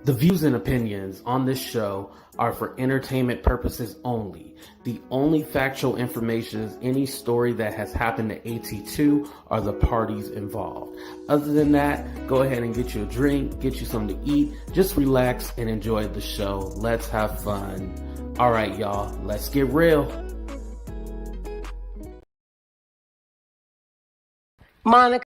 The views and opinions on this show are for entertainment purposes only. The only factual information is any story that has happened to AT2 or the parties involved. Other than that, go ahead and get you a drink, get you something to eat, just relax and enjoy the show. Let's have fun. All right, y'all, let's get real. Monica.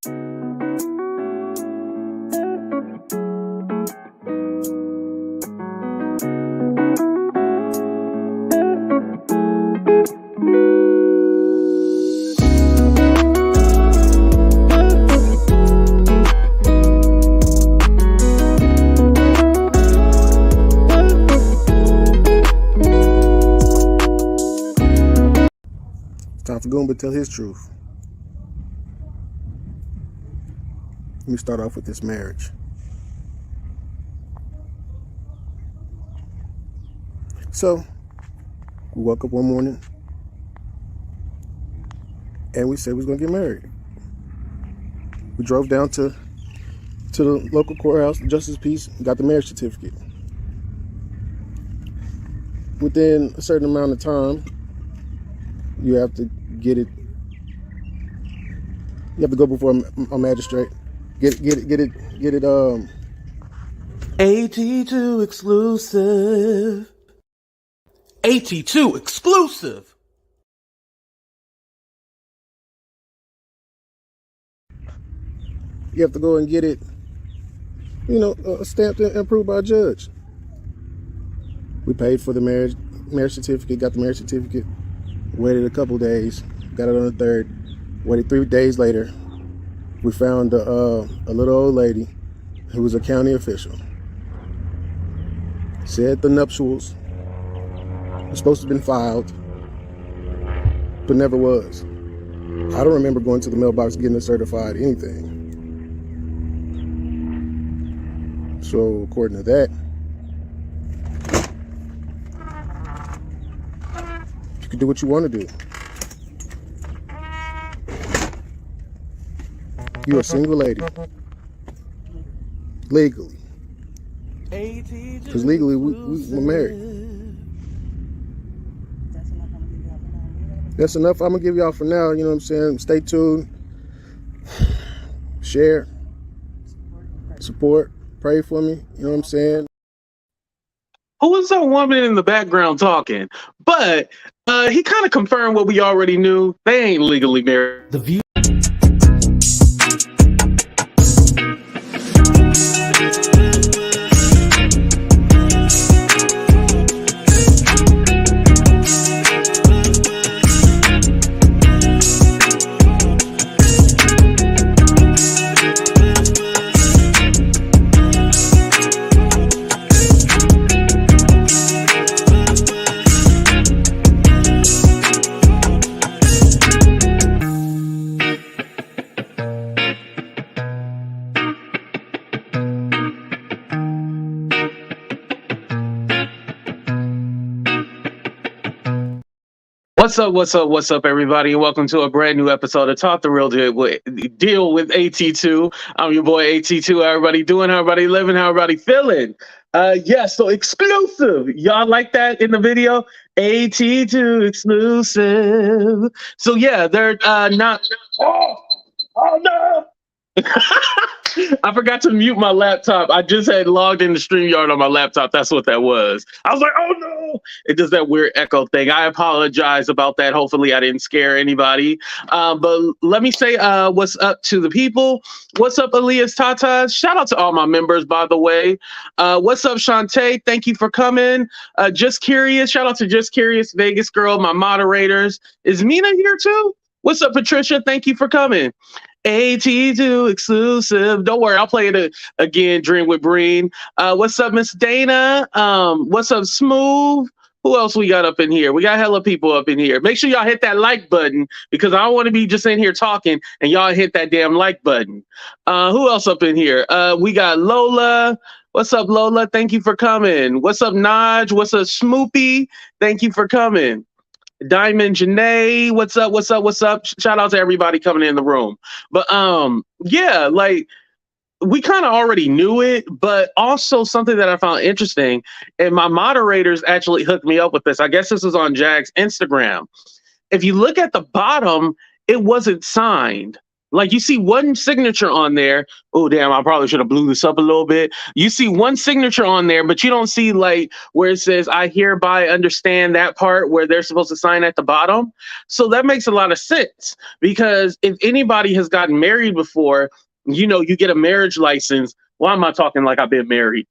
Time for Goomba to tell his truth. Let me start off with this marriage. So, we woke up one morning and we said we was gonna get married. We drove down to the local courthouse, Justice Peace, and got the marriage certificate. Within a certain amount of time, you have to get it. You have to go before a magistrate. Get it. AT2 exclusive. AT2 exclusive. You have to go and get it, stamped and approved by a judge. We paid for the marriage certificate, got the marriage certificate, waited a couple days, got it on the 3rd, waited 3 days later. We found a little old lady who was a county official. Said the nuptials were supposed to have been filed, but never was. I don't remember going to the mailbox getting a certified anything. So according to that, you can do what you want to do. You're a single lady. Legally. Because legally, we're married. That's enough I'm going to give y'all for now. You know what I'm saying? Stay tuned. Share. Support. Pray for me. You know what I'm saying? Who was that woman in the background talking? But he kind of confirmed what we already knew. They ain't legally married. The view. What's up, everybody, and welcome to a brand new episode of Talk the Real Deal with AT2. I'm your boy AT2. How everybody doing? How everybody living? How everybody feeling? So exclusive. Y'all like that in the video? AT2 exclusive. So yeah, they're not. Oh no! I forgot to mute my laptop. I just had logged into StreamYard on my laptop. That's what that was. I was like, oh no! It does that weird echo thing. I apologize about that. Hopefully I didn't scare anybody. But let me say what's up to the people. What's up, Elias Tatas? Shout out to all my members, by the way. What's up, Shantae? Thank you for coming. Just Curious. Shout out to Just Curious, Vegas Girl, my moderators. Is Mina here too? What's up, Patricia? Thank you for coming. AT2 exclusive. Don't worry, I'll play it again. Dream with Breen. What's up, Miss Dana? What's up, Smooth? Who else we got up in here? We got hella people up in here. Make sure y'all hit that like button because I don't want to be just in here talking and y'all hit that damn like button. Who else up in here? We got Lola. What's up, Lola? Thank you for coming. What's up, Naj? What's up, Smoopy? Thank you for coming. Diamond Janae, what's up? Shout out to everybody coming in the room. But yeah, like we kind of already knew it, but also something that I found interesting, and my moderators actually hooked me up with this. I guess this was on Jag's Instagram. If you look at the bottom, it wasn't signed. Like, you see one signature on there. Oh, damn, I probably should have blew this up a little bit. You see one signature on there, but you don't see like where it says, I hereby understand, that part where they're supposed to sign at the bottom. So that makes a lot of sense, because if anybody has gotten married before, you know, you get a marriage license. Why am I talking like I've been married?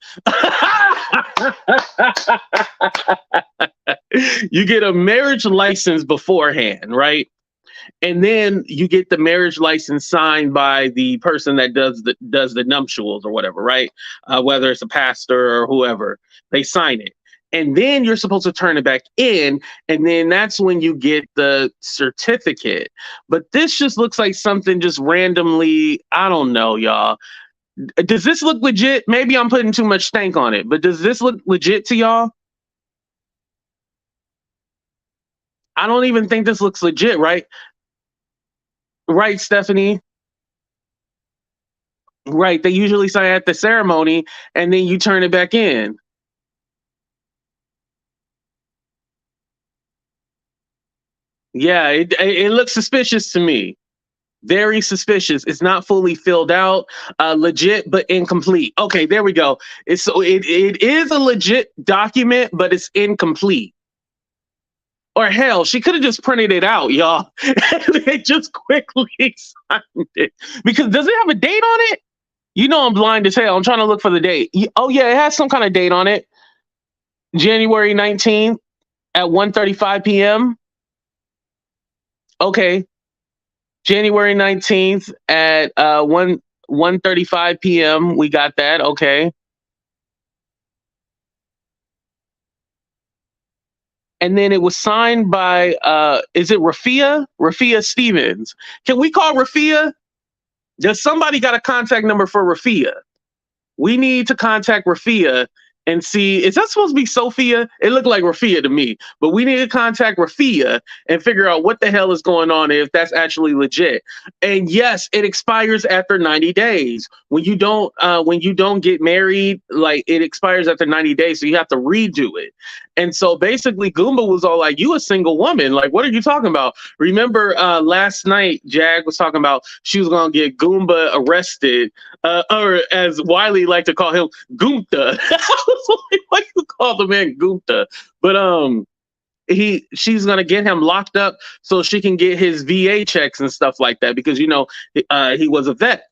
You get a marriage license beforehand, right? And then you get the marriage license signed by the person that does the nuptials or whatever, right? Whether it's a pastor or whoever, they sign it. And then you're supposed to turn it back in, and then that's when you get the certificate. But this just looks like something just randomly, I don't know, y'all. Does this look legit? Maybe I'm putting too much stank on it, but does this look legit to y'all? I don't even think this looks legit, right? Right, Stephanie? Right. They usually sign at the ceremony and then you turn it back in. Yeah, it looks suspicious to me. Very suspicious. It's not fully filled out, legit, but incomplete. Okay, there we go. It is a legit document, but it's incomplete. Or hell, she could have just printed it out, y'all. They just quickly signed it. Because does it have a date on it? You know I'm blind as hell. I'm trying to look for the date. Oh yeah, it has some kind of date on it. January 19th at 1:35 p.m. Okay. January 19th at 1:35 p.m. We got that. Okay. And then it was signed by is it Rafia? Rafia Stevens. Can we call Rafia? Does somebody got a contact number for Rafia? We need to contact Rafia and see, is that supposed to be Sophia? It looked like Rafia to me, but we need to contact Rafia and figure out what the hell is going on, if that's actually legit. And yes, it expires after 90 days. When you don't get married, like, it expires after 90 days, so you have to redo it. And so basically Goomba was all like, you a single woman, like, what are you talking about? Remember last night Jag was talking about she was gonna get Goomba arrested, or as Wiley liked to call him, Goomta. Why you call the man Goomta? But she's gonna get him locked up so she can get his VA checks and stuff like that, because you know he was a vet.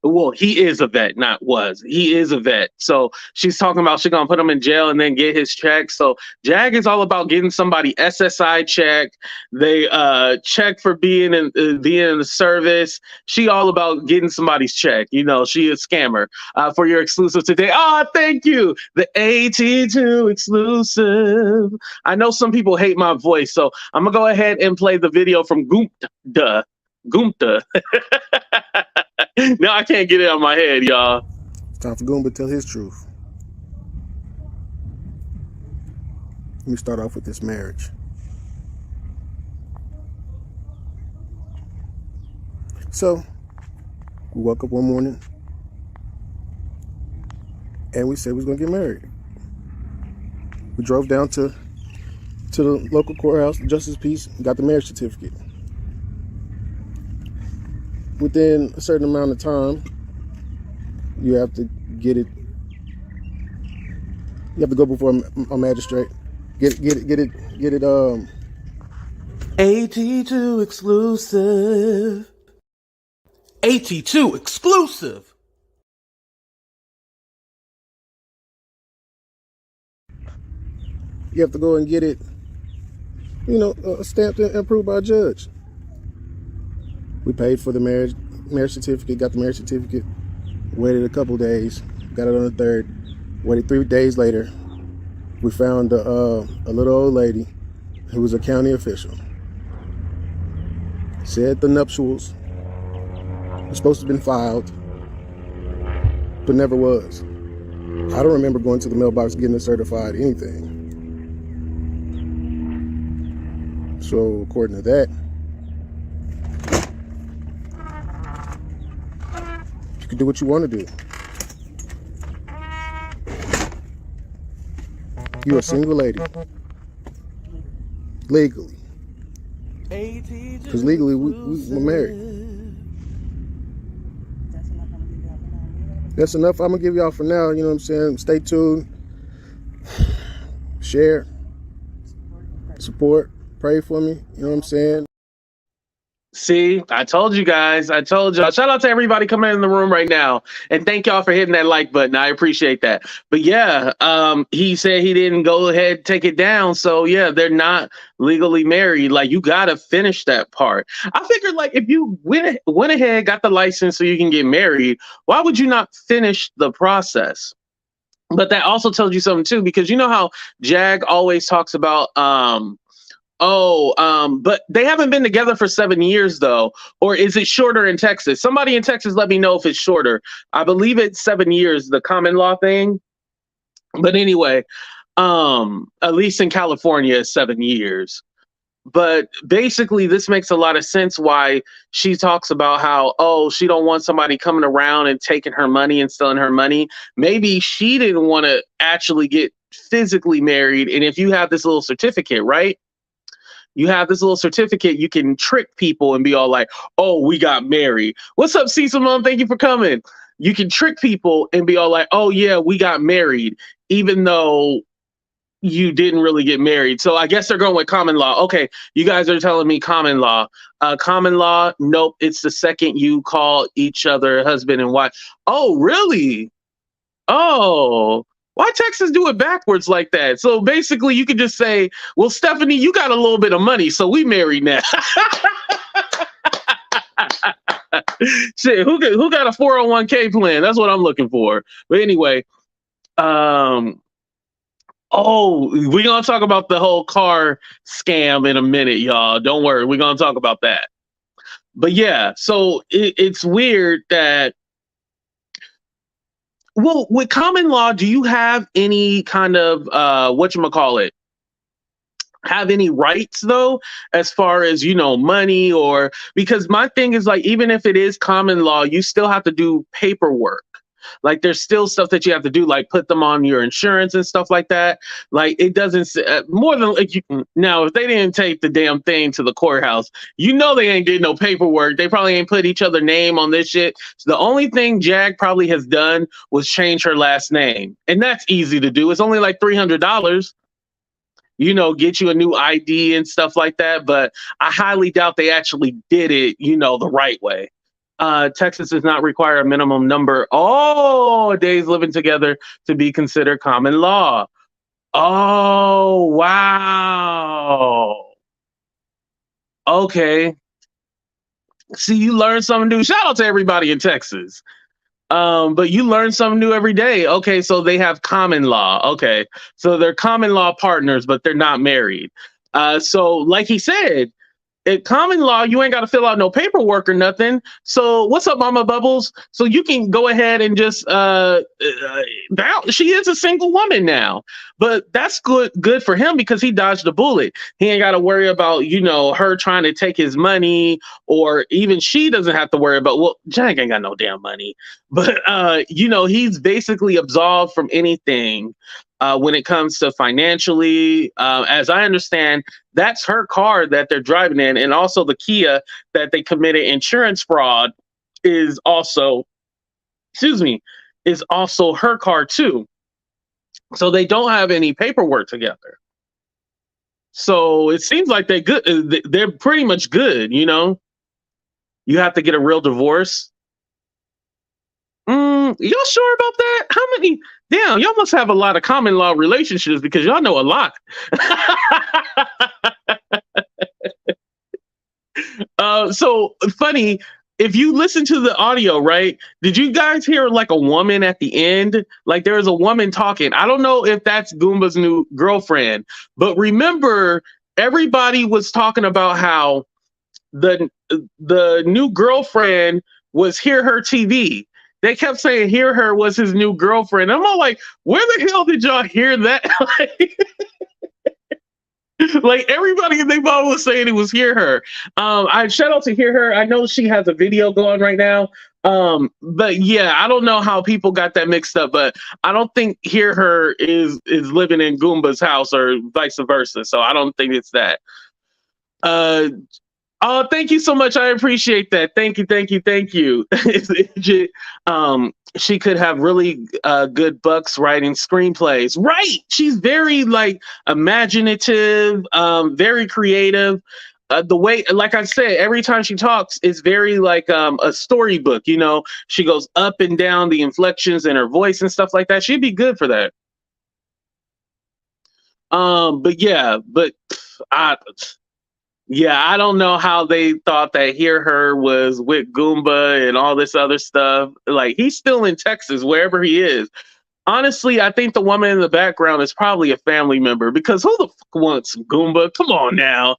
Well, he is a vet, not was. He is a vet. So she's talking about she's gonna put him in jail and then get his check. So Jag is all about getting somebody SSI check. They check for being in the service. She all about getting somebody's check. You know, she is a scammer. For your exclusive today. Oh, thank you. The AT2 exclusive. I know some people hate my voice, so I'm gonna go ahead and play the video from Goomba. Goomba. Now I can't get it out of my head, y'all. It's time for Goomba to tell his truth. Let me start off with this marriage. So, we woke up one morning and we said we was gonna get married. We drove down to the local courthouse, Justice Peace, and got the marriage certificate. Within a certain amount of time, you have to get it. You have to go before a magistrate. Get it. AT2 exclusive. AT2 exclusive. You have to go and get it. You know, stamped and approved by a judge. We paid for the marriage certificate, got the marriage certificate, waited a couple days, got it on the 3rd, waited 3 days later. We found a little old lady who was a county official. Said the nuptials were supposed to have been filed, but never was. I don't remember going to the mailbox getting it certified, anything. So according to that, you can do what you want to do. You're a single lady. Legally. Because legally, we're married. That's enough I'm going to give y'all for now. You know what I'm saying? Stay tuned. Share. Support. Pray for me. You know what I'm saying? See, I told you guys. I told y'all. Shout out to everybody coming in the room right now, and thank y'all for hitting that like button. I appreciate that. But yeah, he said he didn't go ahead take it down. So yeah, they're not legally married. Like, you gotta finish that part. I figured, like, if you went ahead, got the license so you can get married, why would you not finish the process? But that also tells you something too, because you know how Jag always talks about but they haven't been together for 7 years though. Or is it shorter in Texas? Somebody in Texas, let me know if it's shorter. I believe it's 7 years, the common law thing. But anyway, at least in California, it's 7 years. But basically, this makes a lot of sense why she talks about how, she don't want somebody coming around and taking her money and stealing her money. Maybe she didn't want to actually get physically married. And if you have this little certificate, right? You have this little certificate, you can trick people and be all like, oh, we got married. What's up, Cecil Mom? Thank you for coming. You can trick people and be all like, oh, yeah, we got married, even though you didn't really get married. So I guess they're going with common law. Okay, you guys are telling me common law. Common law, nope, it's the second you call each other husband and wife. Oh, really? Oh. Why Texas do it backwards like that? So basically, you could just say, well, Stephanie, you got a little bit of money, so we married now. Shit, who got a 401k plan? That's what I'm looking for. But anyway, we're going to talk about the whole car scam in a minute, y'all. Don't worry, we're going to talk about that. But yeah, so it's weird that, well, with common law, do you have any kind of whatchamacallit? Have any rights though, as far as, money? Or because my thing is, like, even if it is common law, you still have to do paperwork. Like, there's still stuff that you have to do, like put them on your insurance and stuff like that. Like, it doesn't more than like now, if they didn't take the damn thing to the courthouse, they ain't did no paperwork. They probably ain't put each other name on this shit. So the only thing Jag probably has done was change her last name, and that's easy to do. It's only like $300. Get you a new ID and stuff like that. But I highly doubt they actually did it, the right way. Texas does not require a minimum number days living together to be considered common law. Oh, wow. Okay. See, you learn something new. Shout out to everybody in Texas. But you learn something new every day. Okay, so they have common law. Okay, so they're common law partners, but they're not married. So like he said, in common law, you ain't got to fill out no paperwork or nothing. So what's up, Mama Bubbles? So you can go ahead and just she is a single woman now. But that's good for him, because he dodged a bullet. He ain't got to worry about, her trying to take his money, or even she doesn't have to worry about, well, Jag ain't got no damn money. But he's basically absolved from anything when it comes to financially. As I understand, that's her car that they're driving in, and also the Kia that they committed insurance fraud is also her car too. So they don't have any paperwork together. So it seems like they're good. They're pretty much good. You have to get a real divorce. Y'all sure about that? How many? Damn, y'all must have a lot of common law relationships, because y'all know a lot. So funny. If you listen to the audio, right? Did you guys hear like a woman at the end? Like, there was a woman talking. I don't know if that's Goomba's new girlfriend, but remember, everybody was talking about how the new girlfriend was Hear Her TV. They kept saying Hear Her was his new girlfriend. I'm all like, where the hell did y'all hear that? Like, everybody in their mom was saying it was Hear Her. I shout out to Hear Her. I know she has a video going right now. But yeah, I don't know how people got that mixed up, but I don't think Hear Her is living in Goomba's house or vice versa. So I don't think it's that. Uh, oh, thank you so much. I appreciate that. Thank you, thank you, thank you. She could have really good bucks writing screenplays. Right. She's very like imaginative, very creative. The way, like I said, every time she talks, it's very like a storybook. You know, she goes up and down the inflections in her voice and stuff like that. She'd be good for that. But yeah, but I yeah, I don't know how they thought that Hear Her was with Goomba and all this other stuff. Like he's still in Texas, wherever he is. Honestly, I think the woman in the background is probably a family member because who the fuck wants Goomba? Come on now.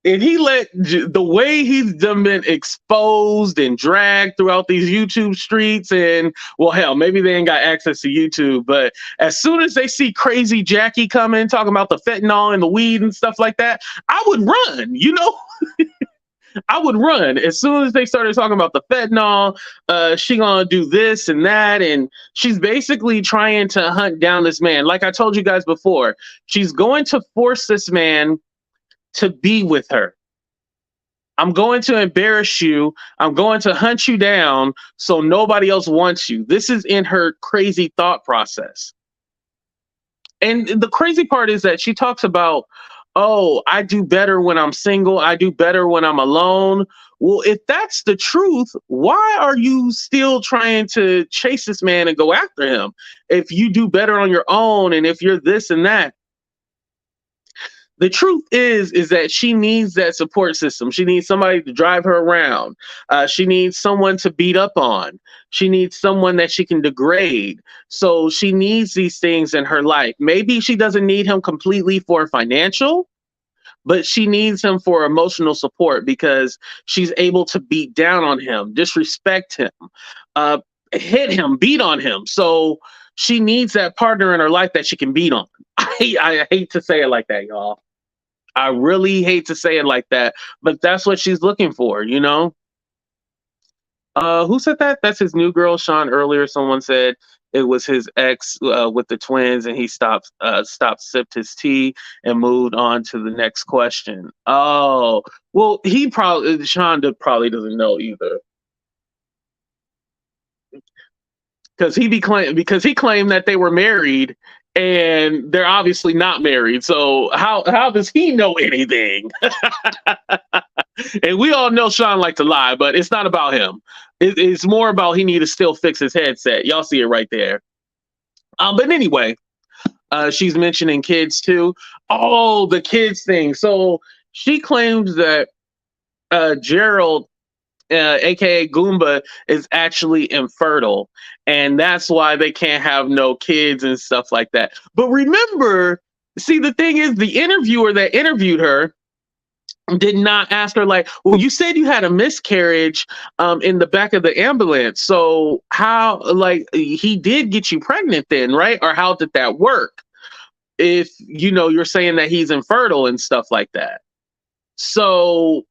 And he the way he's done been exposed and dragged throughout these YouTube streets, and well, hell, maybe they ain't got access to YouTube, but as soon as they see crazy Jackie coming talking about the fentanyl and the weed and stuff like that, I would run, you know. I would run as soon as they started talking about the fentanyl. She gonna do this and that, and she's basically trying to hunt down this man. Like I told you guys before, she's going to force this man to be with her. I'm going to embarrass you. I'm going to hunt you down so nobody else wants you. This is in her crazy thought process. And the crazy part is that she talks about, oh, I do better when I'm single. I do better when I'm alone. Well, if that's the truth, why are you still trying to chase this man and go after him? If you do better on your own and if you're this and that. The truth is that she needs that support system. She needs somebody to drive her around. She needs someone to beat up on. She needs someone that she can degrade. So she needs these things in her life. Maybe she doesn't need him completely for financial, but she needs him for emotional support because she's able to beat down on him, disrespect him, hit him, beat on him. So she needs that partner in her life that she can beat on. I hate to say it like that, y'all. I really hate to say it like that, but that's what she's looking for, you know? Who said that? That's his new girl, Sean. Earlier, someone said it was his ex with the twins, and he sipped his tea, and moved on to the next question. Oh, well, Sean probably doesn't know either. Because he claimed that they were married and they're obviously not married. So how does he know anything? And we all know Sean liked to lie, but it's not about him. It's more about he need to still fix his headset. Y'all see it right there. But anyway, she's mentioning kids too. Oh, the kids thing. So she claims that Gerald, aka Goomba, is actually infertile, and that's why they can't have no kids and stuff like that. But remember, see, the thing is, the interviewer that interviewed her did not ask her, like, well, you said you had a miscarriage in the back of the ambulance, so how, like, he did get you pregnant then, right? Or how did that work if you're saying that he's infertile and stuff like that? So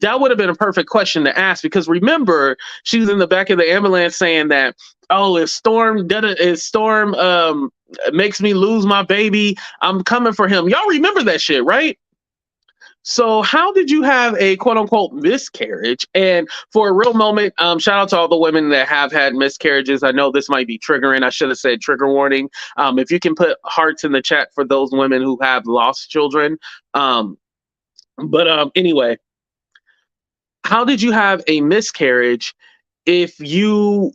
that would have been a perfect question to ask, because remember, she was in the back of the ambulance saying that, oh, if Storm makes me lose my baby, I'm coming for him. Y'all remember that shit, right? So how did you have a quote unquote miscarriage? And for a real moment, shout out to all the women that have had miscarriages. I know this might be triggering. I should have said trigger warning. If you can put hearts in the chat for those women who have lost children. Anyway, how did you have a miscarriage if he's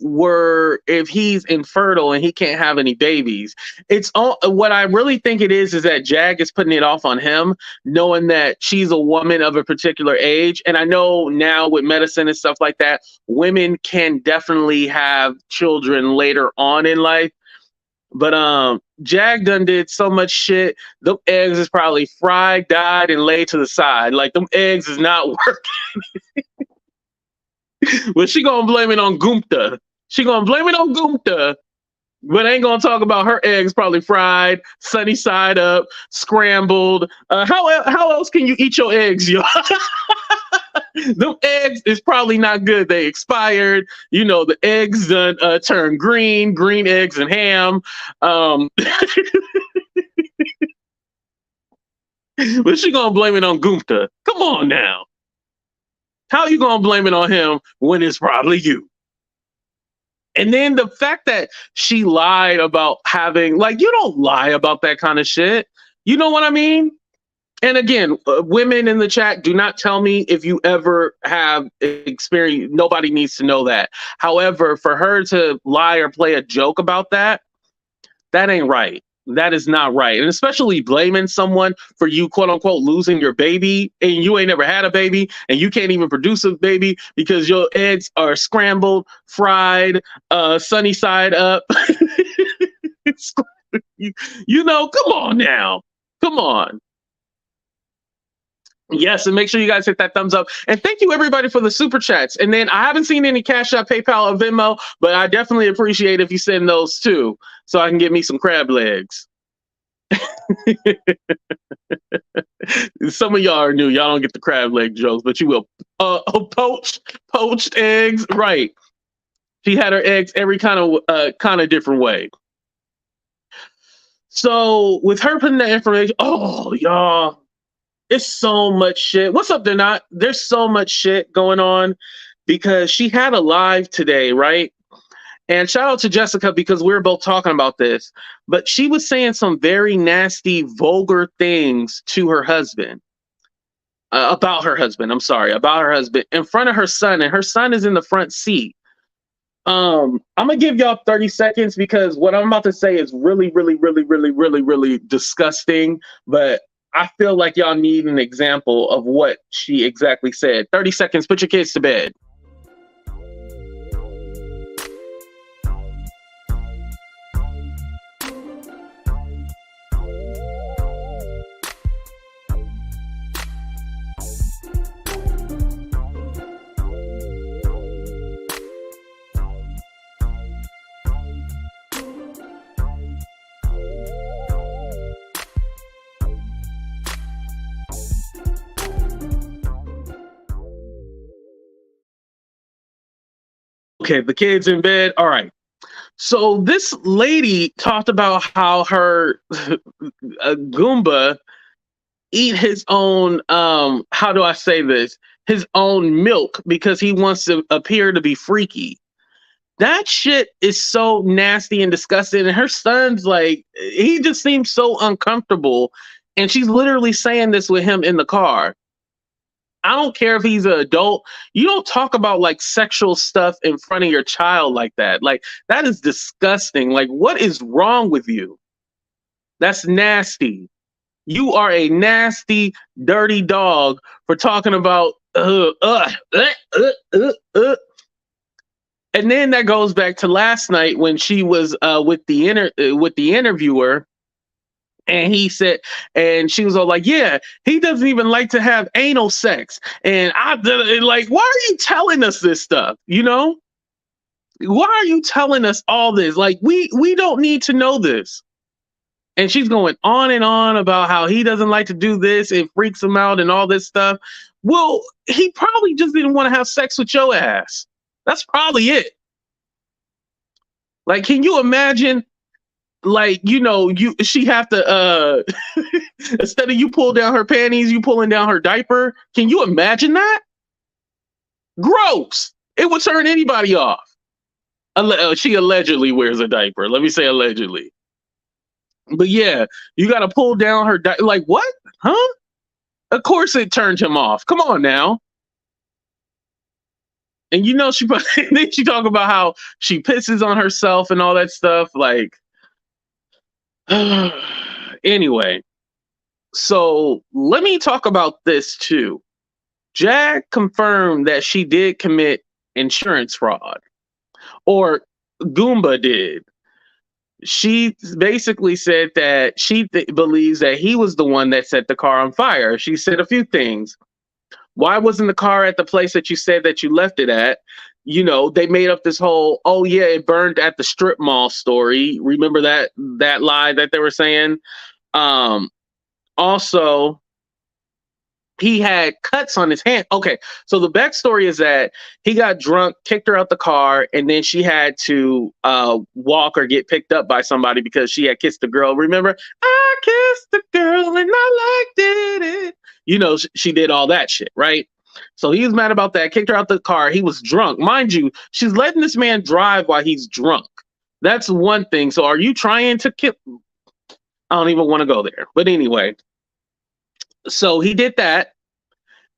infertile and he can't have any babies? It's all, what I really think it is that Jag is putting it off on him, knowing that she's a woman of a particular age. And I know now with medicine and stuff like that, women can definitely have children later on in life. But Jag done did so much shit. Them eggs is probably fried, dyed, and laid to the side. Like, them eggs is not working. Well, she gonna blame it on Goomba. But ain't gonna talk about her eggs probably fried, sunny side up, scrambled. How else can you eat your eggs, yo? Them eggs is probably not good. They expired. You know, the eggs done turn green eggs and ham. Um, but she gonna blame it on Goomba. Come on now. How you gonna blame it on him when it's probably you? And then the fact that she lied about having, like, you don't lie about that kind of shit. You know what I mean? And again, women in the chat, do not tell me if you ever have experience. Nobody needs to know that. However, for her to lie or play a joke about that, that ain't right. That is not right. And especially blaming someone for you, quote unquote, losing your baby, and you ain't never had a baby and you can't even produce a baby because your eggs are scrambled, fried, sunny side up. you know, come on now. Come on. Yes, and make sure you guys hit that thumbs up. And thank you everybody for the super chats. And then I haven't seen any Cash App, PayPal, or Venmo, but I definitely appreciate if you send those too, so I can get me some crab legs. Some of y'all are new. Y'all don't get the crab leg jokes, but you will. Poached eggs, right? She had her eggs every kind of different way. So with her putting that information, oh y'all. It's so much shit. What's up, they're not? There's so much shit going on because she had a live today, right? And shout out to Jessica because we were both talking about this, but she was saying some very nasty, vulgar things to her husband. About her husband, in front of her son, and her son is in the front seat. I'm gonna give y'all 30 seconds because what I'm about to say is really, really, really, really, really, really disgusting, but I feel like y'all need an example of what she exactly said. 30 seconds, put your kids to bed. Okay, the kids in bed. All right. So this lady talked about how her Goomba eat his own, how do I say this? His own milk because he wants to appear to be freaky. That shit is so nasty and disgusting. And her son's like, he just seems so uncomfortable. And she's literally saying this with him in the car. I don't care if he's an adult. You don't talk about like sexual stuff in front of your child like that. Like, that is disgusting. Like, what is wrong with you? That's nasty. You are a nasty, dirty dog for talking about And then that goes back to last night when she was with the interviewer. And he said, and she was all like, yeah, he doesn't even like to have anal sex. And like, why are you telling us this stuff? You know, why are you telling us all this? Like, we don't need to know this. And she's going on and on about how he doesn't like to do this. It freaks him out and all this stuff. Well, he probably just didn't want to have sex with your ass. That's probably it. Like, can you imagine? Like, you know, she have to instead of you pull down her panties, you pulling down her diaper. Can you imagine that? Gross. It would turn anybody off. She allegedly wears a diaper. Let me say allegedly. But yeah, you got to pull down her diaper. Like, what? Huh? Of course it turned him off. Come on now. And you know, then she talk about how she pisses on herself and all that stuff. Like, anyway, so let me talk about this too. Jag confirmed that she did commit insurance fraud, or Goomba did. She basically said that she believes that he was the one that set the car on fire. She said a few things. Why wasn't the car at the place that you said that you left it at? You know, they made up this whole, oh yeah, it burned at the strip mall story. Remember that lie that they were saying? Also, he had cuts on his hand. Okay, so the backstory is that he got drunk, kicked her out the car, and then she had to walk or get picked up by somebody because she had kissed the girl. Remember, I kissed the girl and I liked it. You know, she did all that shit, right? So he was mad about that, kicked her out the car. He was drunk. Mind you, she's letting this man drive while he's drunk. That's one thing. So are you trying to kill? I don't even want to go there. But anyway, so he did that.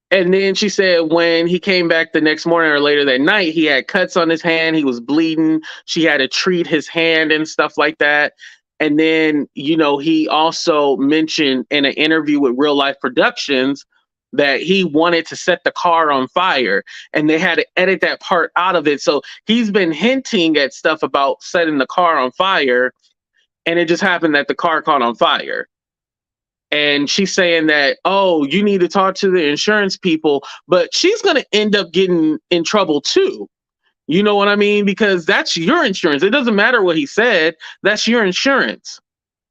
And then she said when he came back the next morning or later that night, he had cuts on his hand. He was bleeding. She had to treat his hand and stuff like that. And then, you know, he also mentioned in an interview with Real Life Productions that he wanted to set the car on fire and they had to edit that part out of it. So he's been hinting at stuff about setting the car on fire. And it just happened that the car caught on fire. And she's saying that, oh, you need to talk to the insurance people, but she's going to end up getting in trouble too. You know what I mean? Because that's your insurance. It doesn't matter what he said. That's your insurance.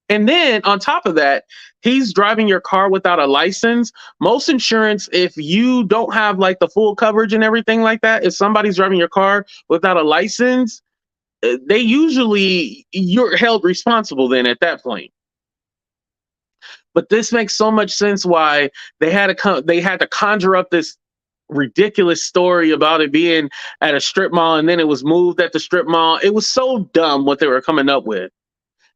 And then on top of that, he's driving your car without a license. Most insurance, if you don't have like the full coverage and everything like that, if somebody's driving your car without a license, they usually, you're held responsible then at that point. But this makes so much sense why they had to conjure up this ridiculous story about it being at a strip mall and then it was moved at the strip mall. It was so dumb what they were coming up with.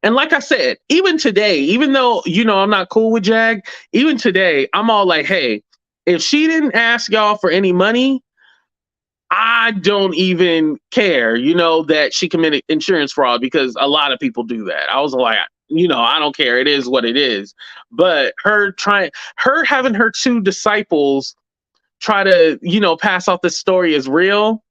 And like I said, even today, even though, you know, I'm not cool with Jag, even today, I'm all like, hey, if she didn't ask y'all for any money, I don't even care, you know, that she committed insurance fraud because a lot of people do that. I was like, you know, I don't care. It is what it is. But her having her two disciples try to, you know, pass off this story as real.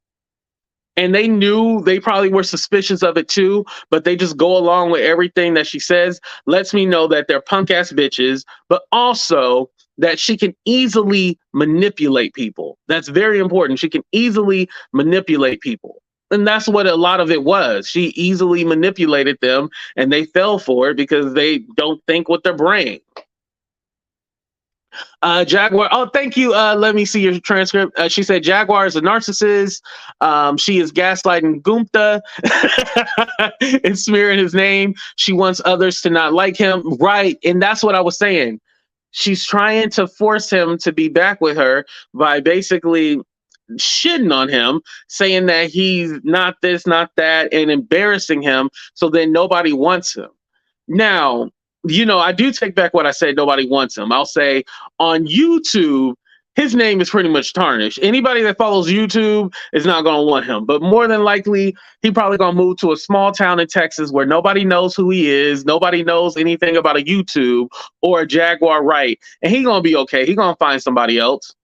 And they knew, they probably were suspicious of it too, but they just go along with everything that she says, lets me know that they're punk ass bitches, but also that she can easily manipulate people. That's very important. She can easily manipulate people. And that's what a lot of it was. She easily manipulated them and they fell for it because they don't think with their brain. Jaguar. Oh, thank you. Let me see your transcript. She said Jaguar is a narcissist. She is gaslighting Goomba and smearing his name. She wants others to not like him. Right. And that's what I was saying. She's trying to force him to be back with her by basically shitting on him, saying that he's not this, not that, and embarrassing him. So then nobody wants him. Now, you know, I do take back what I said. Nobody wants him. I'll say on YouTube, his name is pretty much tarnished. Anybody that follows YouTube is not going to want him. But more than likely, he probably going to move to a small town in Texas where nobody knows who he is. Nobody knows anything about a YouTube or a Jaguar Wright. And he's going to be okay. He's going to find somebody else.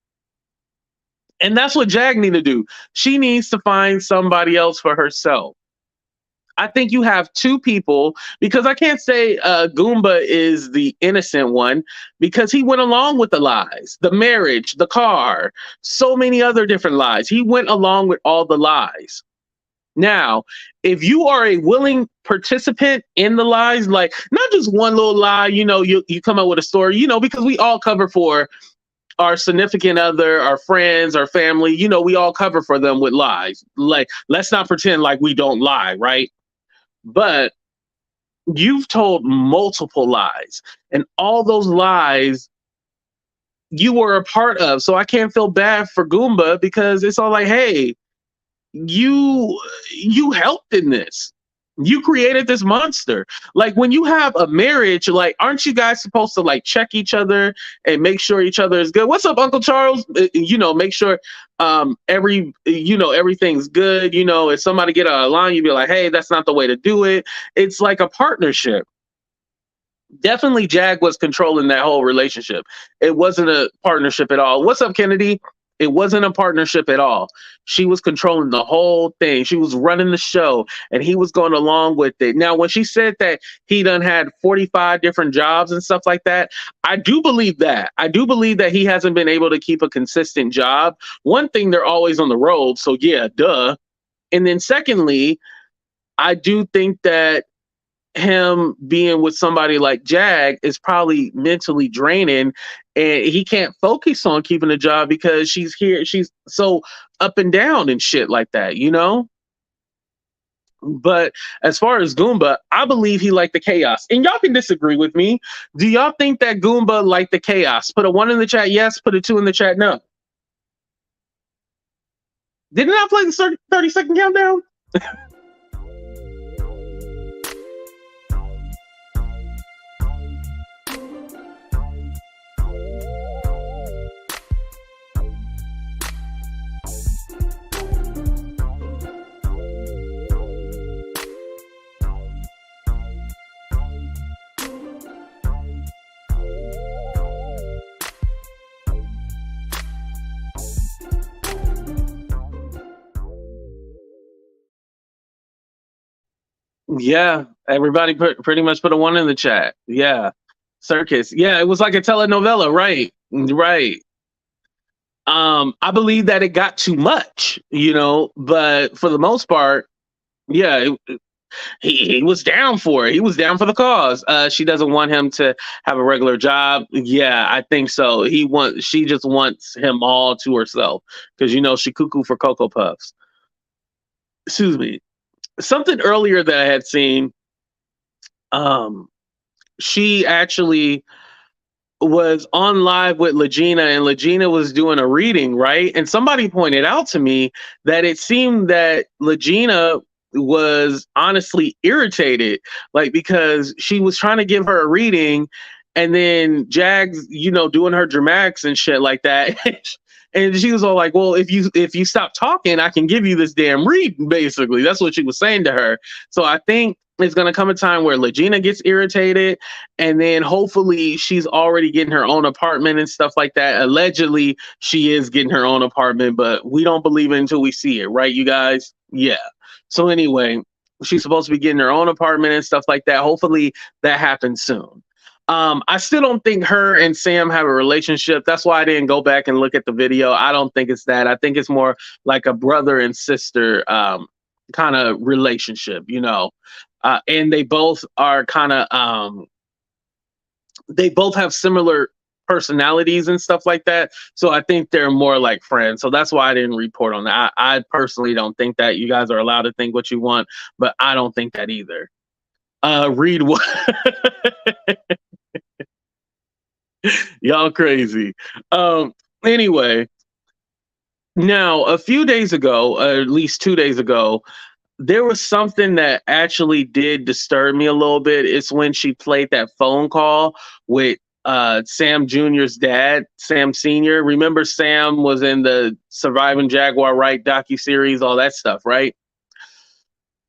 And that's what Jag need to do. She needs to find somebody else for herself. I think you have two people, because I can't say Goomba is the innocent one, because he went along with the lies, the marriage, the car, so many other different lies. He went along with all the lies. Now, if you are a willing participant in the lies, like not just one little lie, you know, you come up with a story, you know, because we all cover for our significant other, our friends, our family, you know, we all cover for them with lies. Like, let's not pretend like we don't lie, right? But you've told multiple lies, and all those lies you were a part of. So I can't feel bad for Goomba because it's all like, hey, you helped in this. You created this monster. Like when you have a marriage, like, aren't you guys supposed to like check each other and make sure each other is good? What's up, Uncle Charles? You know, make sure everything's good. You know, if somebody get out of line, you'd be like, hey, that's not the way to do it. It's like a partnership. Definitely Jag was controlling that whole relationship. It wasn't a partnership at all. What's up, Kennedy? It wasn't a partnership at all. She was controlling the whole thing. She was running the show and he was going along with it. Now, when she said that he done had 45 different jobs and stuff like that, I do believe that. I do believe that he hasn't been able to keep a consistent job. One thing, they're always on the road. So yeah, duh. And then secondly, I do think that him being with somebody like Jag is probably mentally draining, and he can't focus on keeping a job because she's so up and down and shit like that, you know? But as far as Goomba, I believe he liked the chaos. And y'all can disagree with me. Do y'all think that Goomba liked the chaos? Put a 1 in the chat, yes. Put a 2 in the chat, no. Didn't I play the 30-second countdown? Yeah, everybody pretty much put a 1 in the chat. Yeah, circus. Yeah, it was like a telenovela, right? Right. I believe that it got too much, you know, but for the most part, yeah, he was down for it. He was down for the cause. She doesn't want him to have a regular job. Yeah, I think so. She just wants him all to herself because you know she cuckoo for Cocoa Puffs. Excuse me. Something earlier that I had seen. She actually was on live with Legina, and Legina was doing a reading, right? And somebody pointed out to me that it seemed that Legina was honestly irritated, like because she was trying to give her a reading, and then Jags, you know, doing her dramatics and shit like that. And she was all like, well, if you stop talking, I can give you this damn reading, basically. That's what she was saying to her. So I think it's going to come a time where Legina gets irritated, and then hopefully she's already getting her own apartment and stuff like that. Allegedly, she is getting her own apartment, but we don't believe it until we see it, right, you guys? Yeah. So anyway, she's supposed to be getting her own apartment and stuff like that. Hopefully that happens soon. I still don't think her and Sam have a relationship. That's why I didn't go back and look at the video. I don't think it's that. I think it's more like a brother and sister kind of relationship, you know. And they both are kind of they both have similar personalities and stuff like that. So I think they're more like friends. So that's why I didn't report on that. I personally don't think that. You guys are allowed to think what you want, but I don't think that either. Read what? Y'all crazy. Anyway, now a few days ago, at least 2 days ago, there was something that actually did disturb me a little bit. It's when she played that phone call with Sam Jr.'s dad, Sam Sr. Remember Sam was in the Surviving Jaguar Wright docuseries, all that stuff, right?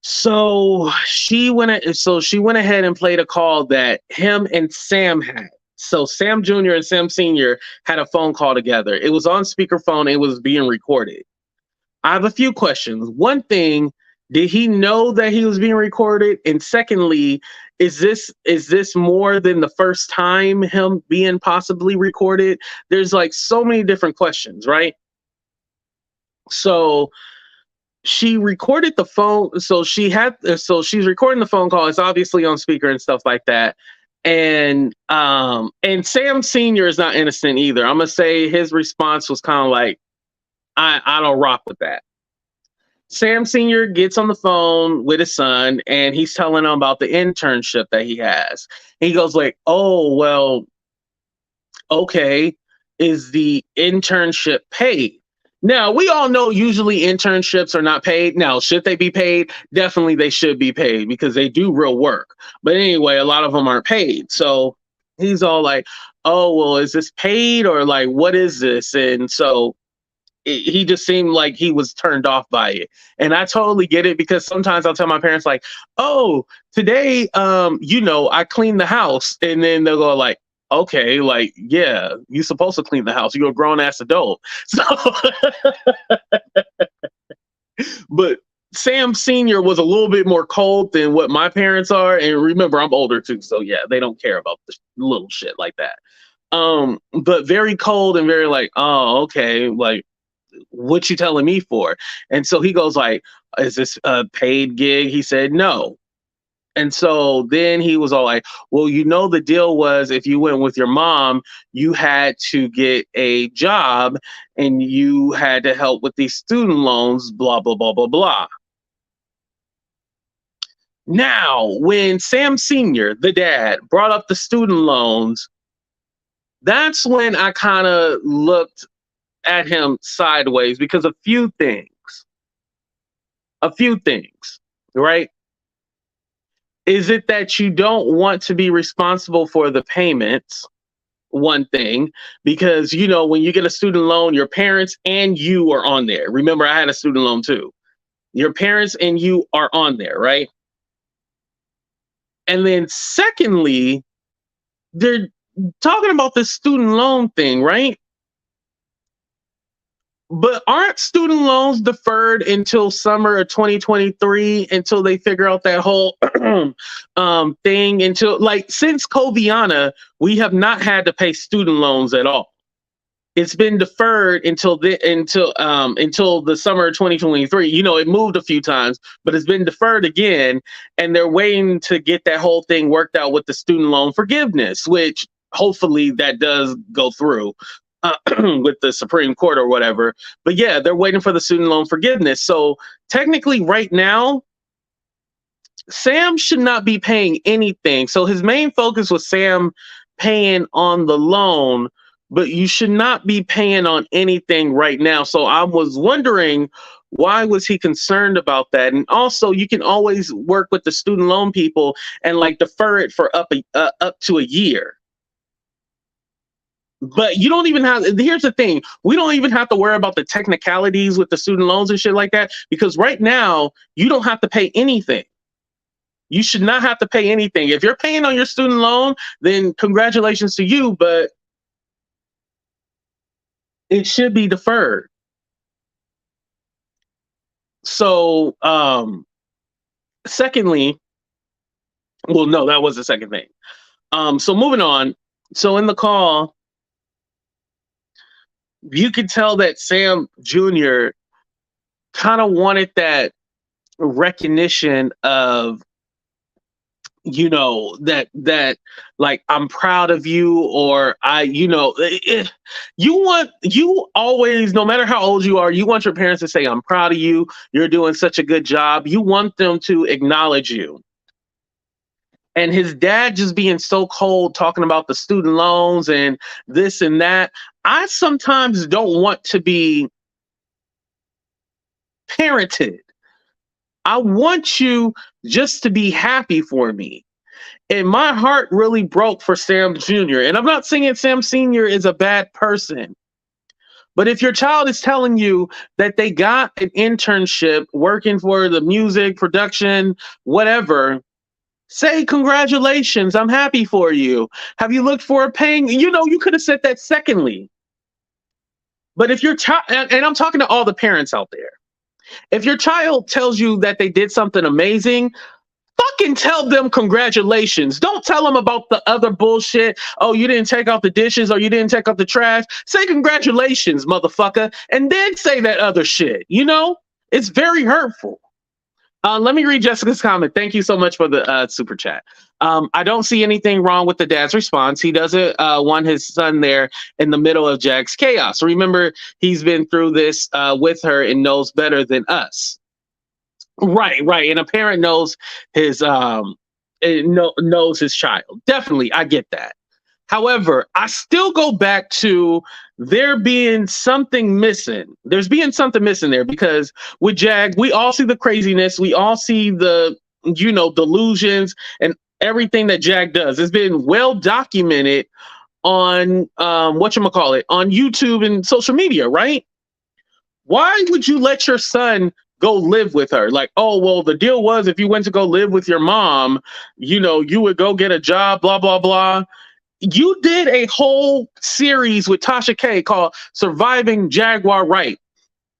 So she went ahead and played a call that him and Sam had. So Sam Jr. and Sam Sr. had a phone call together. It was on speakerphone. It was being recorded. I have a few questions. One thing, did he know that he was being recorded? And secondly, is this more than the first time him being possibly recorded? There's like so many different questions, right? So she recorded the phone. So she's recording the phone call. It's obviously on speaker and stuff like that. And Sam Sr. is not innocent either. I'm gonna say his response was kind of like, I don't rock with that. Sam Sr. gets on the phone with his son and he's telling him about the internship that he has. And he goes like, oh, well, okay, is the internship paid? Now, we all know usually internships are not paid. Now, should they be paid? Definitely they should be paid because they do real work. But anyway, a lot of them aren't paid. So he's all like, oh, well, is this paid or like, what is this? And so he just seemed like he was turned off by it. And I totally get it because sometimes I'll tell my parents like, oh, today, I cleaned the house. And then they'll go like, okay, like, yeah, you're supposed to clean the house. You're a grown ass adult. So, but Sam Sr. was a little bit more cold than what my parents are. And remember, I'm older too. So yeah, they don't care about the little shit like that. But very cold and very like, oh, okay, like, what you telling me for? And so he goes like, is this a paid gig? He said, no. And so then he was all like, well, the deal was if you went with your mom, you had to get a job and you had to help with these student loans, blah, blah, blah, blah, blah. Now, when Sam Sr., the dad, brought up the student loans, that's when I kind of looked at him sideways because a few things, right? Is it that you don't want to be responsible for the payments? One thing, because when you get a student loan, your parents and you are on there. Remember, I had a student loan too. Your parents and you are on there, right? And then secondly, they're talking about this student loan thing, right? But aren't student loans deferred until summer of 2023 until they figure out that whole thing? Until since Coviana, we have not had to pay student loans at all. It's been deferred until the summer of 2023. It moved a few times, but it's been deferred again, and they're waiting to get that whole thing worked out with the student loan forgiveness, which hopefully that does go through with the Supreme Court or whatever. But yeah, they're waiting for the student loan forgiveness. So technically right now, Sam should not be paying anything. So his main focus was Sam paying on the loan, but you should not be paying on anything right now. So I was wondering, why was he concerned about that? And also, you can always work with the student loan people and defer it for up to a year. But you don't even have, here's the thing, we don't even have to worry about the technicalities with the student loans and shit like that, because right now, you don't have to pay anything. You should not have to pay anything. If you're paying on your student loan, then congratulations to you, but it should be deferred. So, secondly, well, no, that was the second thing. So moving on. So in the call, you could tell that Sam Jr. kind of wanted that recognition of, that I'm proud of you, or you always, no matter how old you are, you want your parents to say, I'm proud of you. You're doing such a good job. You want them to acknowledge you. And his dad just being so cold, talking about the student loans and this and that. I sometimes don't want to be parented. I want you just to be happy for me. And my heart really broke for Sam Jr. And I'm not saying Sam Sr. is a bad person. But if your child is telling you that they got an internship working for the music production, whatever, say congratulations, I'm happy for you. Have you looked for a paying? You could have said that secondly. But if your child, and I'm talking to all the parents out there, if your child tells you that they did something amazing, fucking tell them congratulations. Don't tell them about the other bullshit. Oh, you didn't take out the dishes, or you didn't take out the trash. Say congratulations, motherfucker, and then say that other shit. It's very hurtful. Let me read Jessica's comment. Thank you so much for the super chat. I don't see anything wrong with the dad's response. He doesn't want his son there in the middle of Jag's chaos. Remember, he's been through this with her and knows better than us. Right. And a parent knows his knows his child. Definitely, I get that. However, I still go back to there being something missing. There's being something missing there, because with Jag, we all see the craziness. We all see the, delusions and everything that Jag does. It's been well documented on on YouTube and social media, right? Why would you let your son go live with her? Oh, well, the deal was if you went to go live with your mom, you would go get a job, blah, blah, blah. You did a whole series with Tasha K called Surviving Jaguar Wright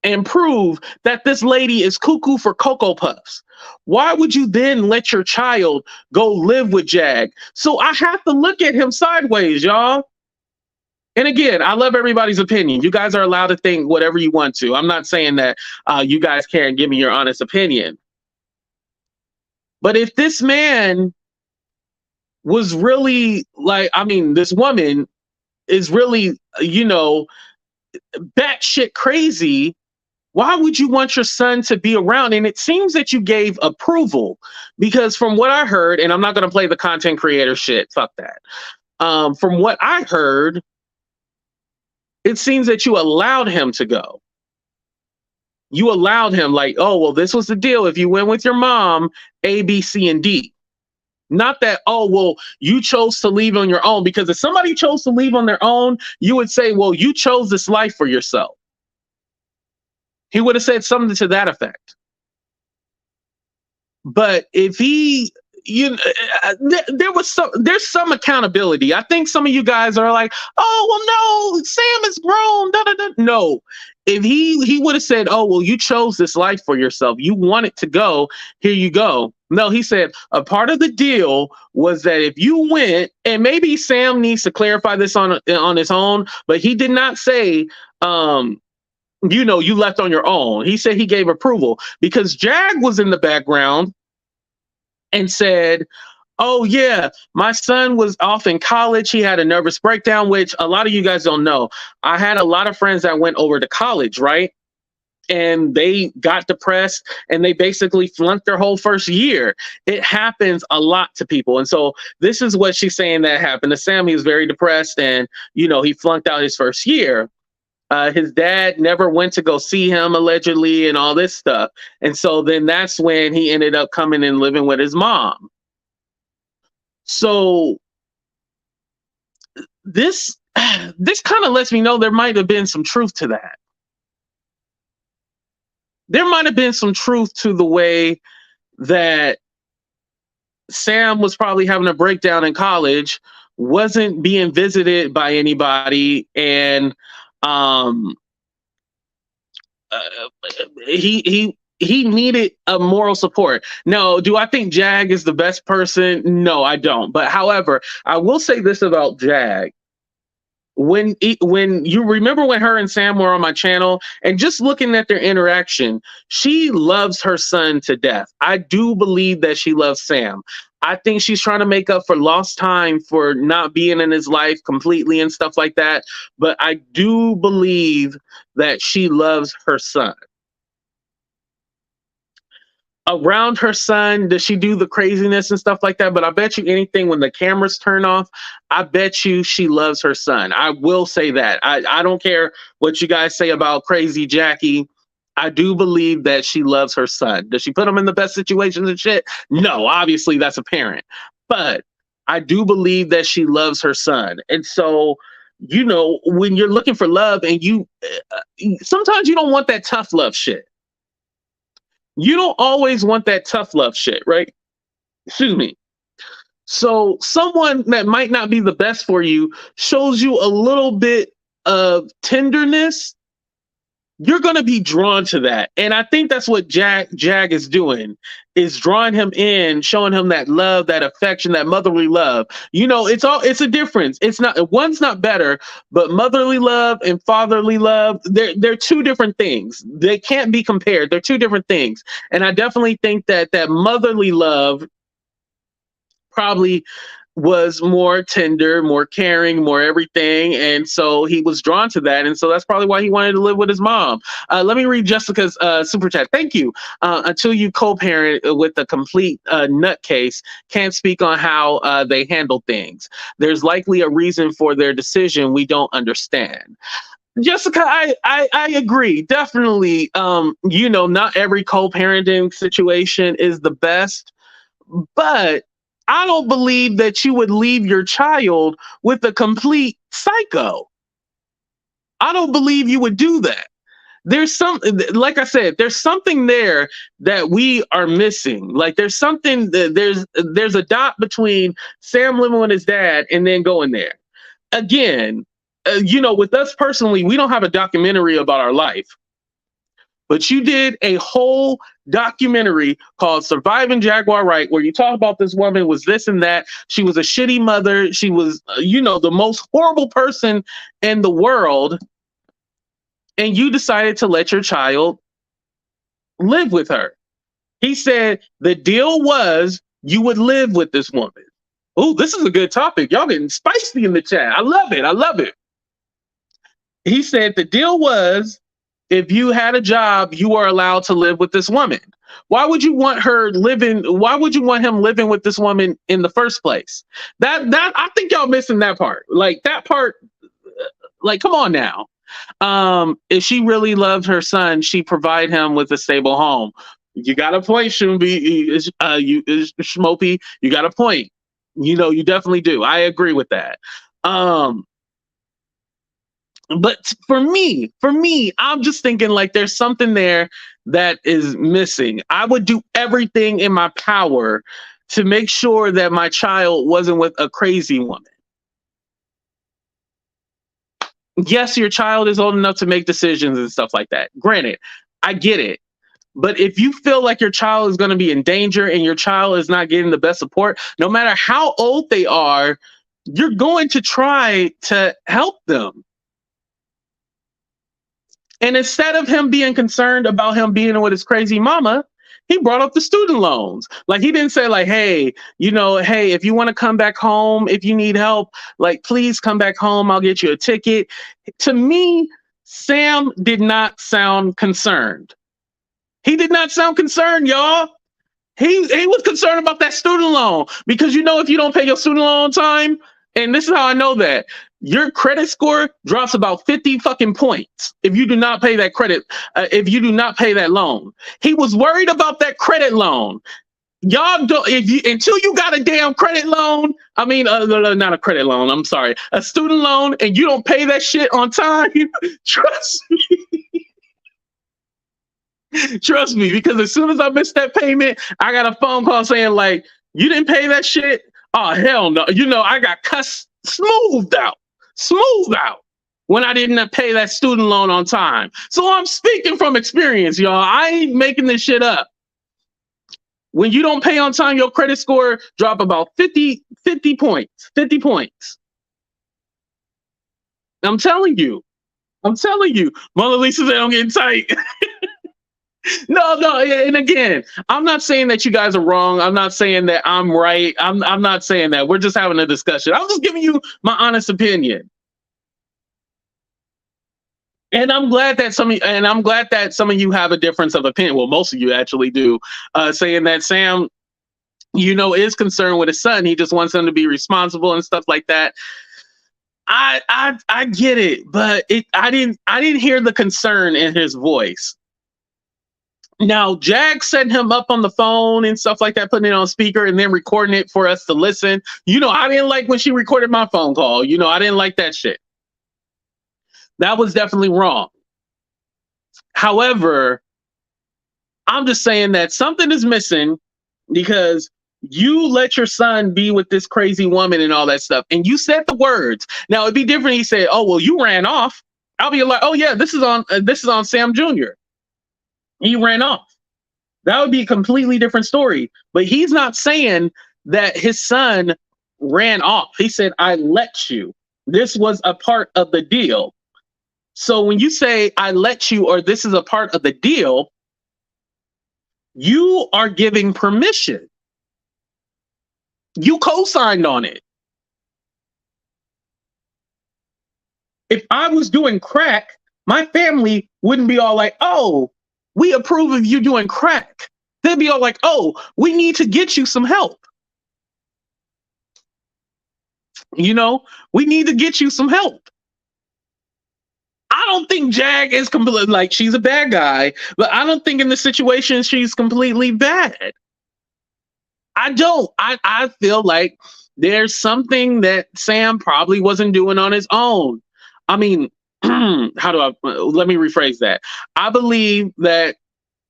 and prove that this lady is cuckoo for Cocoa Puffs. Why would you then let your child go live with Jag? So I have to look at him sideways, y'all. And again, I love everybody's opinion. You guys are allowed to think whatever you want to. I'm not saying that you guys can't give me your honest opinion. But if this man was really like, I mean, this woman is really, batshit crazy, why would you want your son to be around? And it seems that you gave approval, because from what I heard, and I'm not going to play the content creator shit, fuck that. From what I heard, it seems that you allowed him to go. You allowed him, like, oh, well, this was the deal. If you went with your mom, A, B, C, and D. Not that, oh, well, you chose to leave on your own. Because if somebody chose to leave on their own, you would say, well, you chose this life for yourself. He would have said something to that effect. But if he, there's some accountability. I think some of you guys are like, oh, well, no, Sam is grown. Da, da, da. No, if he would have said, oh, well, you chose this life for yourself. You wanted to go. Here you go. No, he said a part of the deal was that if you went, and maybe Sam needs to clarify this on his own, but he did not say, you left on your own. He said he gave approval, because Jag was in the background and said, oh yeah, my son was off in college. He had a nervous breakdown, which a lot of you guys don't know. I had a lot of friends that went over to college, right? And they got depressed and they basically flunked their whole first year. It happens a lot to people. And so this is what she's saying that happened to Sam. He was very depressed and, he flunked out his first year. His dad never went to go see him, allegedly, and all this stuff. And so then that's when he ended up coming and living with his mom. So this kind of lets me know there might have been some truth to that. There might have been some truth to the way that Sam was probably having a breakdown in college, wasn't being visited by anybody, and he needed a moral support. Now, do I think Jag is the best person? No, I don't. But however, I will say this about Jag. When you remember when her and Sam were on my channel, and just looking at their interaction, she loves her son to death. I do believe that she loves Sam. I think she's trying to make up for lost time for not being in his life completely and stuff like that. But I do believe that she loves her son. Around her son, does she do the craziness and stuff like that? But I bet you anything, when the cameras turn off, I bet you she loves her son. I will say that. I don't care what you guys say about crazy Jackie. I do believe that she loves her son. Does she put him in the best situations and shit? No, obviously that's apparent. But I do believe that she loves her son. And so, when you're looking for love, and sometimes you don't want that tough love shit. You don't always want that tough love shit, right? Excuse me. So someone that might not be the best for you shows you a little bit of tenderness. You're going to be drawn to that. And I think that's what Jag is doing, is drawing him in, showing him that love, that affection, that motherly love. It's a difference. It's not, one's not better, but motherly love and fatherly love, they're two different things. They can't be compared. They're two different things. And I definitely think that motherly love probably was more tender, more caring, more everything. And so he was drawn to that. And so that's probably why he wanted to live with his mom. Let me read Jessica's super chat. Thank you. Until you co-parent with a complete nutcase, can't speak on how they handle things. There's likely a reason for their decision we don't understand. Jessica, I agree. Definitely. Not every co-parenting situation is the best, but I don't believe that you would leave your child with a complete psycho. I don't believe you would do that. Like I said, there's something there that we are missing. Like there's something, there's a dot between Sam living with his dad and then going there. Again, with us personally, we don't have a documentary about our life. But you did a whole documentary called Surviving Jaguar Wright, where you talk about this woman was this and that. She was a shitty mother. She was, the most horrible person in the world. And you decided to let your child live with her. He said the deal was you would live with this woman. Oh, this is a good topic. Y'all getting spicy in the chat. I love it. I love it. He said the deal was if you had a job, you are allowed to live with this woman. Why would you want her living? Why would you want him living with this woman in the first place? That I think y'all missing that part. Like that part. Like, come on now. If she really loved her son, she provide him with a stable home. You got a point, Shumbi. Schmopey. You got a point. You know, you definitely do. I agree with that. But for me, I'm just thinking like there's something there that is missing. I would do everything in my power to make sure that my child wasn't with a crazy woman. Yes, your child is old enough to make decisions and stuff like that. Granted, I get it. But if you feel like your child is going to be in danger and your child is not getting the best support, no matter how old they are, you're going to try to help them. And instead of him being concerned about him being with his crazy mama, he brought up the student loans. Like he didn't say like, hey, you know, hey, if you want to come back home, if you need help, like, please come back home. I'll get you a ticket. To me, Sam did not sound concerned. He did not sound concerned, y'all. He was concerned about that student loan because, you know, if you don't pay your student loan on time, and this is how I know that, your credit score drops about 50 fucking points if you do not pay that credit, if you do not pay that loan. He was worried about that credit loan. Y'all don't, until you got a damn credit loan, I mean, not a credit loan, I'm sorry, a student loan, and you don't pay that shit on time, trust me. Trust me, because as soon as I missed that payment, I got a phone call saying like, you didn't pay that shit? Oh, hell no. You know, I got smoothed out when I didn't pay that student loan on time. So I'm speaking from experience, y'all. I ain't making this shit up. When you don't pay on time, your credit score drop about 50 points. 50 points. I'm telling you. Mona Lisa said I'm getting tight. No, and again, I'm not saying that you guys are wrong. I'm not saying that I'm right. I'm not saying that. We're just having a discussion. I'm just giving you my honest opinion. And I'm glad that some of you have a difference of opinion. Well, most of you actually do, saying that Sam, you know, is concerned with his son. He just wants him to be responsible and stuff like that. I get it, but I didn't hear the concern in his voice. Now, Jag set him up on the phone and stuff like that, putting it on speaker and then recording it for us to listen. You know, I didn't like when she recorded my phone call. You know, I didn't like that shit. That was definitely wrong. However, I'm just saying that something is missing because you let your son be with this crazy woman and all that stuff. And you said the words. Now, it'd be different. He said, oh, well, you ran off. I'll be like, oh, yeah, this is on Sam Jr. He ran off. That would be a completely different story. But he's not saying that his son ran off. He said, I let you. This was a part of the deal. So when you say I let you, or this is a part of the deal, you are giving permission. You co-signed on it. If I was doing crack, my family wouldn't be all like, oh, we approve of you doing crack. They'd be all like, oh, we need to get you some help. You know, we need to get you some help. I don't think Jag is completely, like, she's a bad guy, but I don't think in this situation she's completely bad. I don't. I feel like there's something that Sam probably wasn't doing on his own. I mean, let me rephrase that. I believe that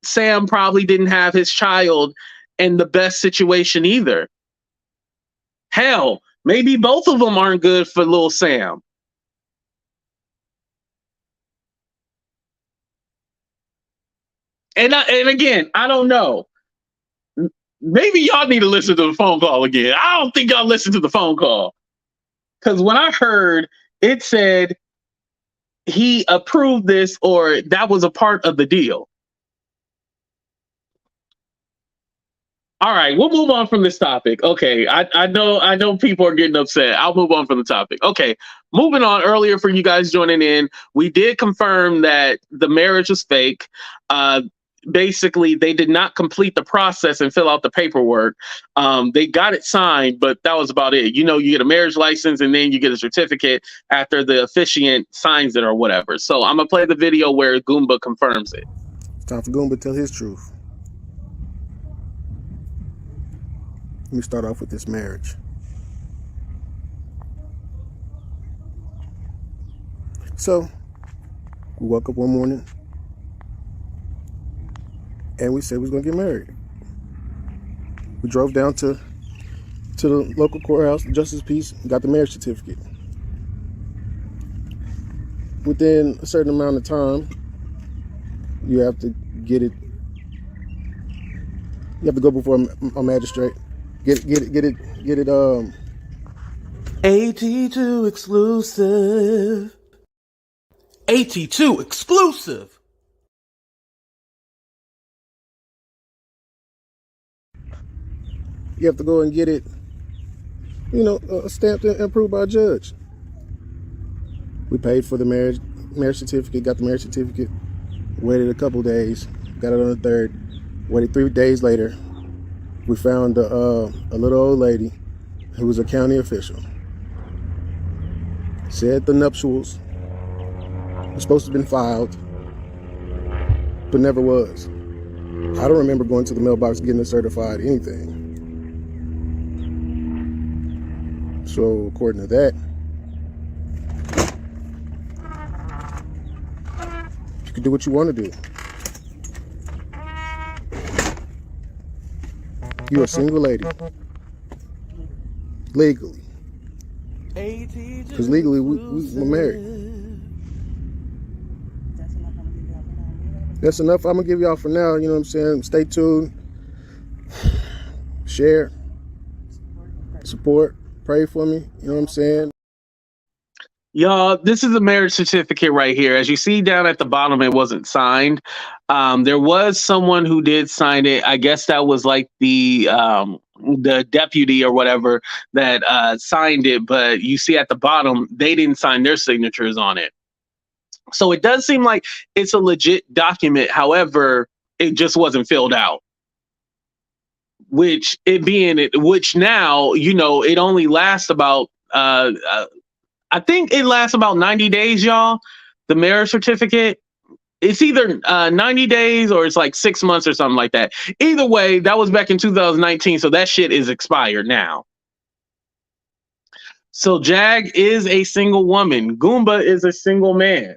Sam probably didn't have his child in the best situation either. Hell, maybe both of them aren't good for little Sam. And again, I don't know. Maybe y'all need to listen to the phone call again. I don't think y'all listened to the phone call. Because when I heard, it said he approved this or that was a part of the deal. All right, we'll move on from this topic. Okay, I know people are getting upset. I'll move on from the topic. Okay, moving on. Earlier for you guys joining in, we did confirm that the marriage was fake. Uh, Basically, they did not complete the process and fill out the paperwork. They got it signed, but that was about it. You know, you get a marriage license and then you get a certificate after the officiant signs it or whatever. So I'm gonna play the video where Goomba confirms it. It's time for Goomba to tell his truth. Let me start off with this marriage. So, we woke up one morning and we said we was gonna get married. We drove down to the local courthouse, Justice Peace, and got the marriage certificate. Within a certain amount of time, you have to get it. You have to go before a magistrate. Get it. AT2 exclusive. AT2 exclusive. You have to go and get it. Stamped and approved by a judge. We paid for the marriage certificate. Got the marriage certificate. Waited a couple days. Got it on the 3rd. Waited 3 days later. We found a little old lady who was a county official. Said the nuptials were supposed to have been filed, but never was. I don't remember going to the mailbox getting it certified, anything. So according to that, you can do what you want to do. You're a single lady. Legally. Because legally we're married. That's enough I'm going to give y'all for now. You know what I'm saying? Stay tuned. Share. Support. Pray for me. You know what I'm saying? Y'all, this is a marriage certificate right here. As you see down at the bottom, it wasn't signed. There was someone who did sign it. I guess that was like the deputy or whatever that signed it. But you see at the bottom, they didn't sign their signatures on it. So it does seem like it's a legit document. However, it just wasn't filled out. Which now, you know, it only lasts about I think it lasts about 90 days, y'all. The marriage certificate. It's either 90 days or it's like 6 months or something like that. Either way, that was back in 2019, so that shit is expired now. So Jag is a single woman. Goomba is a single man.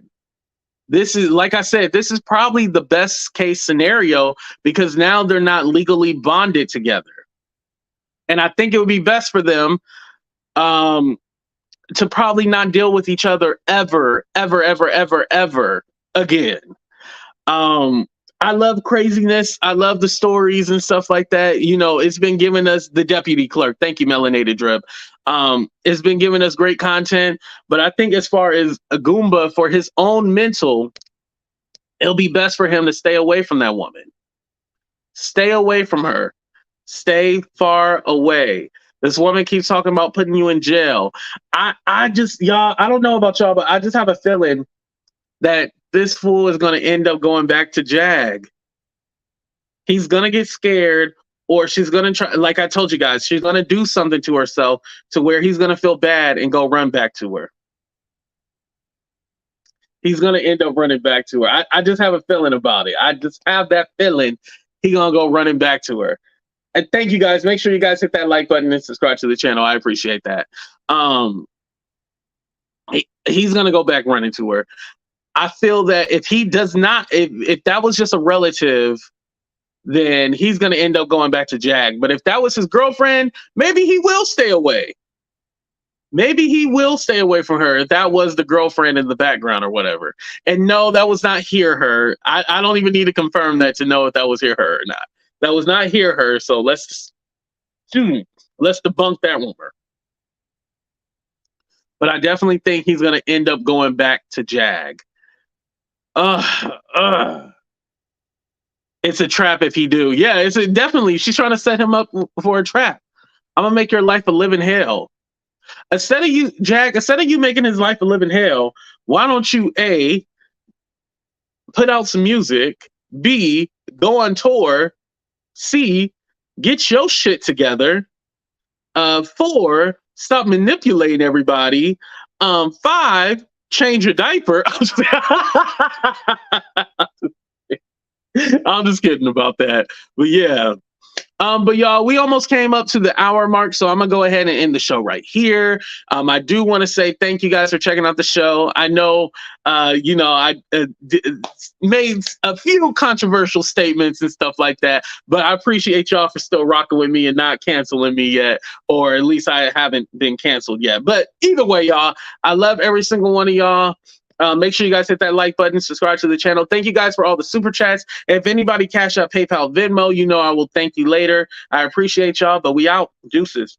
This is, like I said, this is probably the best case scenario because now they're not legally bonded together. And I think it would be best for them to probably not deal with each other ever again. I love craziness. I love the stories and stuff like that. You know, it's been giving us the deputy clerk. Thank you, Melanated Drip. It's been giving us great content. But I think as far as a Goomba, for his own mental, it'll be best for him to stay away from that woman. Stay away from her. Stay far away. This woman keeps talking about putting you in jail. I just, y'all, I don't know about y'all, but I just have a feeling that this fool is going to end up going back to Jag. He's going to get scared, or she's going to try, like I told you guys, she's going to do something to herself to where he's going to feel bad and go run back to her. He's going to end up running back to her. I just have a feeling about it. I just have that feeling he's going to go running back to her. And thank you guys. Make sure you guys hit that like button and subscribe to the channel. I appreciate that. He's going to go back running to her. I feel that if he does not, if that was just a relative, then he's going to end up going back to Jag. But if that was his girlfriend, maybe he will stay away. Maybe he will stay away from her if that was the girlfriend in the background or whatever. And no, that was not hear her. I don't even need to confirm that to know if that was hear her or not. That was not hear her. So let's debunk that rumor. But I definitely think he's going to end up going back to Jag. It's a trap if he do. Yeah, definitely. She's trying to set him up for a trap. I'm gonna make your life a living hell. Instead of you, Jack, instead of you making his life a living hell, why don't you A, put out some music, B, go on tour, C, get your shit together, 4, stop manipulating everybody, 5, change your diaper. I'm just kidding about that. But yeah. But y'all, we almost came up to the hour mark, so I'm gonna go ahead and end the show right here. I do want to say thank you guys for checking out the show. I know, I made a few controversial statements and stuff like that, but I appreciate y'all for still rocking with me and not canceling me yet, or at least I haven't been canceled yet. But either way, y'all, I love every single one of y'all. Make sure you guys hit that like button, subscribe to the channel. Thank you guys for all the super chats. If anybody Cash App, PayPal, Venmo, I will thank you later. I appreciate y'all, but we out. Deuces.